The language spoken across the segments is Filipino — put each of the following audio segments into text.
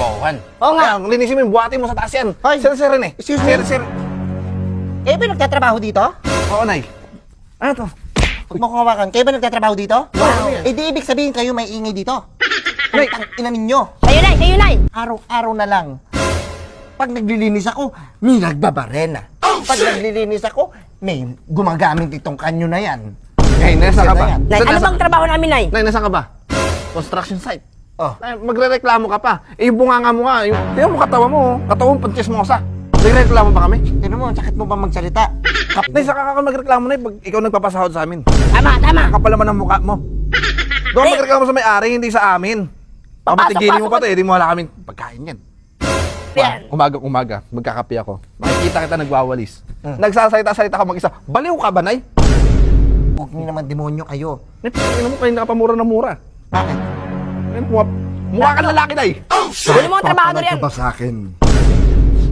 nagtatrabahuhan. Oo nga. Kaya, linisin mo yung buhati mo sa taas yan. Hoy. Sir, eh. Excuse me. Sir. Kayo ba nagtatrabaho dito? Oo, Nay. Ano to? Huwag mo kumawakan. Kayo ba nagtatrabaho dito? Wow. Eh di ibig sabihin kayo may ingay dito. Nay. Ang ina ninyo. Sa'yo, Nay! Araw-araw na lang. Pag naglilinis ako, may nagbabarena. Pag naglilinis ako, may gumagamit itong kanyo na yan. Nay, nasa ka ba? Yan. Nay, ano bang trabaho namin, Nay? Nay, nasa ka ba? Construction site. Oh. Nay, magre-reklamo ka pa. Eh, yung bunganga mo nga. Tingnan mo katawa mo. Katawan punches mo sa. Nagre-reklamo pa kami? Tignan mo, sakit mo ba magsalita? Nay, saka ka magreklamo na pag ikaw nagpapasahod sa amin. Tama! Kapal naman ang mukha mo. Doon magreklamo sa may-ari, hindi sa amin. Papatigilin mo pa to, eh, di mo wala kaming pagkain yan. Yan. Umaga, magkakape ako. Makikita kita nagwawalis. Nagsasalita-salita ka mag-isa. Baliw ka ba, Nay? Huwag niyo naman demonyo kayo. Nay, tingnan mo kayo nakapamura na mura. Bakit? Ay, mukha ka lalaki, Nay. Kunin mo ang trabahador yan. ba sa akin?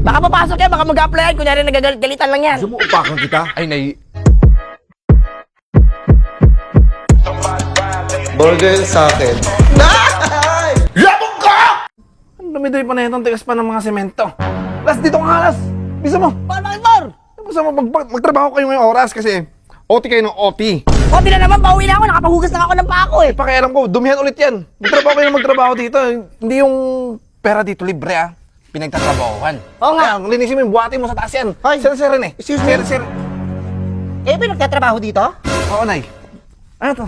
Baka papasok yan, baka mag-applyan. Kunyari nagagalitan lang yan. Sumuupakan kita? Ay, Nay. Burger sa akin. Labog ka! Ang dumi-dumi pa na itong tigas pa ng mga semento. Las, dito ka nga, Las. Bisa mo. Bakit? Bisa mo, magtrabaho kayo ngayong oras kasi OT kayo ng OT. Konti na naman, pauwi na ako. Nakapahugas na ako ng pako eh. Pakialam ko, dumihan ulit yan. Magtrabaho kayo ng magtrabaho dito. Hindi yung pera dito libre, ah. Pinagtatrabahuhan. Oo nga. Kaya, linisin mo yung buhati mo sa taas yan. Hoy. Sir, eh. Excuse me. Sir. Kayo ba nagtatrabaho dito? Oo, Nay. Ano to?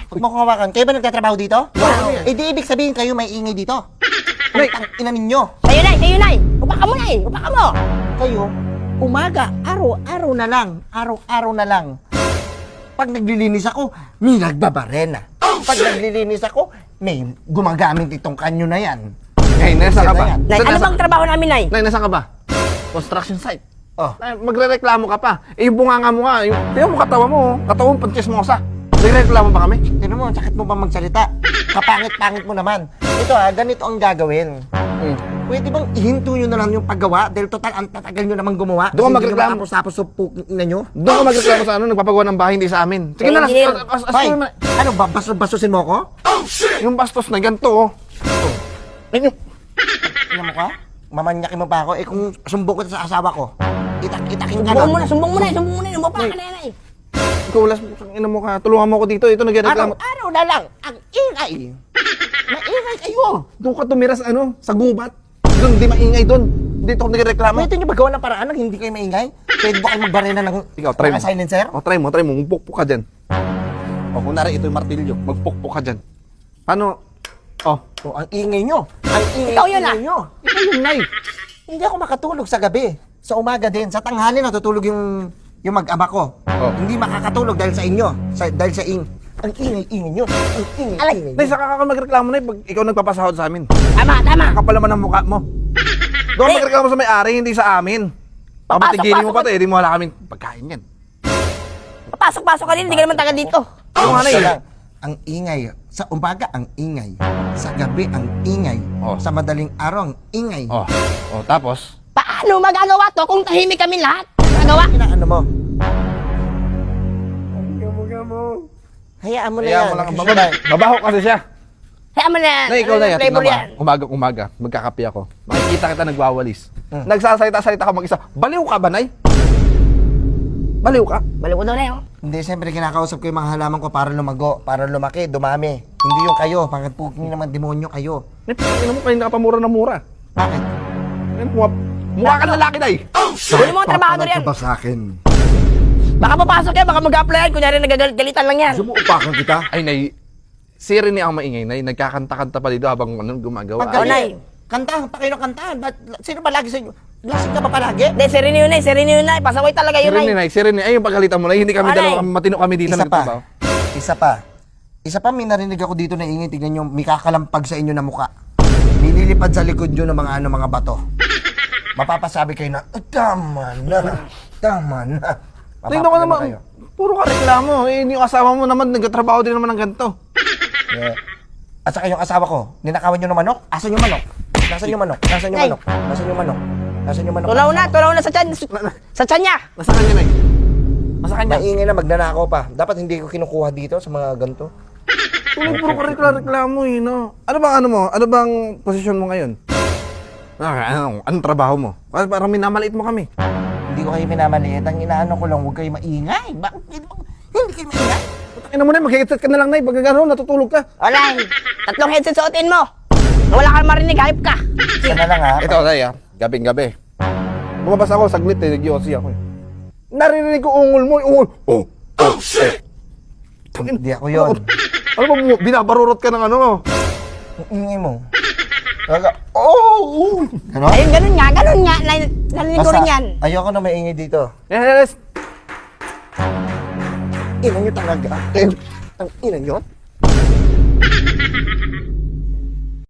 Huwag mo kumawakan. Kayo ba nagtatrabaho dito? Wow. Eh di ibig sabihin kayo may ingay dito. Nay. Ang ina ninyo. Sa'yo, Nay! Upaka mo, Nay! Upaka mo! Kayo, umaga, araw-araw na lang. Pag naglilinis ako, may nagbabarena. Pag naglilinis ako, may gumagamit itong kanyo na yan. Nay, nasa ka ba? Nay, ano bang trabaho namin, Nay? Nay, nasa ka ba? Construction site. Oh. Nay, magre-reklamo ka pa. Eh, yung bunganga mo nga. Tingnan mo katawa mo. Katawan punches mo sa. Nagre-reklamo pa kami? Tignan mo, sakit mo ba magsalita? Kapangit-pangit mo naman. Ito ganito ang gagawin. Pwede bang ihinto nyo na lang yung paggawa? Dahil total, ang tatagal nyo naman gumawa. Doon ka Kasi magreklamo. Hindi nyo matapos-tapos sa pukin nyo. Doon ka magreklamo sa ano, nagpapagawa ng bahay, hindi sa amin. Sige na, Engineer. Hoy, ano ba? Basusin mo ako? yung bastos na ganito, oh. Ayun. Tingnan mo ka? Mamanyakin mo pa ako. Eh kung sumbong ko sa asawa ko, itakin ka Sumbong mo na! Umapa ka na, Nay! Ikaw, Las, ina mo ka. Tulungan mo ako dito. Ito, nagreklamo. Araw na lang, ang ingay. Maingay kayo. Doon ka tumira sa ano, sa gubat. Doon, di maingay doon. Dito ako nagreklamo. Pwede nyo ba gawa ng paraan ng hindi kayo maingay? Pwede ba kayo magbarena ng Ikaw, try mo. mga silencer? O, try mo. Magpukpuk ka dyan. O, kunwari, ito yung martilyo. Magpukpuk ka dyan. Paano? Oh, Oh, ang ingay nyo. Ang ingay, Ikaw yun, ingay nyo. ito yung Nay. Hindi ako makatulog sa gabi. Sa umaga din. Sa tanghali natutulog yung mag-ama ko. Oh. Hindi makakatulog dahil sa inyo. Dahil sa ang ingay-ingay nyo. Ang ingay-ingay Nay, nyo. saka ka magreklamo na pag ikaw nagpapasahod sa amin. Tama! Kapal naman ang mukha mo. Doon Nay. magreklamo sa may-ari, hindi sa amin. Papatigilin mo pa to, eh, di mo wala kaming pagkain yan. Papasok ka din, hindi ka naman taga dito. Ano nga, Nay? Basta lang, ang ingay. Sa umaga, ang ingay. Sa gabi, ang ingay. Oh. Sa madaling araw, ang ingay. Oh, tapos? Paano magagawa to kung tahimik kami lahat? Magagawa? Ano mo? Hayaan mo na Kaya yan. mo lang, Susunod. babaho kasi siya. Kaya mo na. Na ikaw na yan, Flavor tignan yan. mo. Umaga, magkakape ako. Makikita kita nagwawalis. Nagsasalita-salita ka mag-isa. Baliw ka ba, Nay? Baliw ka? Baliw ko daw na yun. Hindi, siyempre kinakausap ko yung mga halaman ko para lumago, para lumaki, dumami. Hindi yung kayo, bakit puking naman demonyo kayo. Nay, tingnan mo kayo nakapamura na mura. Bakit? Ay, mukha ka lalaki, Nay. Kunin mo ang trabahador yan. ba sa akin? Baka papasok yan, baka mag-applyan. Kunyari nagagalitan lang yan. Sumuupakan kita? Ay, Nay, si Rene ang maingay, Nay. Nagkakanta-kanta pa dito habang gumagawa. Oh, Nay. Kanta, pakino kanta. Sino ba lagi sa inyo? Lasing ka ba palagi? Hindi, sereno yun, Nay. Pasaway talaga Si yun, Rene, Nay. Nay. Si Rene, ay yung pagalitan mo, Nay. Hindi kami Alay. dalawa, matino kami dito. Isa nagtatrabaho. pa. Isa pa, may narinig ako dito na ingay. Tignan nyo, may kakalampag sa inyo na muka. May lilipad sa likod nyo ng mga bato. Mapapasabi kayo na, tama na. Tingnan ko naman, kayo. puro ka reklamo. Eh, yung asawa mo naman, nagtatrabaho din naman ng ganito. Yeah. At saka yung asawa ko, ninakawan nyo ng manok? Asan yung manok? Nasaan yung manok? Nasaan yung Nay. manok? Nasaan yung manok? Nasaan yung manok? Tulaw na sa tiyan. Sa tiyan niya. Nasa kanya, Nay. Nasa kanya. Maingay na magnanakaw pa. Dapat hindi ko kinukuha dito sa mga ganito. Puro ka reklamo, eh, no? Ano bang posisyon mo ngayon? Anong trabaho mo? Parang minamaliit mo kami. Hindi ko kayo minamaliit. Ang inaano ko lang, huwag kayo maingay. Bakit hindi kayo maingay? Ina mo na, mag-headset ka na lang, Nay. Pag gano'n, natutulog ka. Alay, 3 headset suotin mo. Wala ka marinig, hype ka. Isa na lang ha. Ito, Nay, gabing-gabi. Bumabas ako, saglit eh. Nag-yossi ako eh. Naririnig ko ungol mo, ungol. Oh. Hindi ako yun. Ano ba, binabarurot ka ng ano? Ang ingay mo. Talaga, oh! Ganon? Ayun, ganun nga. Narinig ko rin yan. Ayoko na maingay dito. Yes. Ina nyo talaga. Ang ina nyo?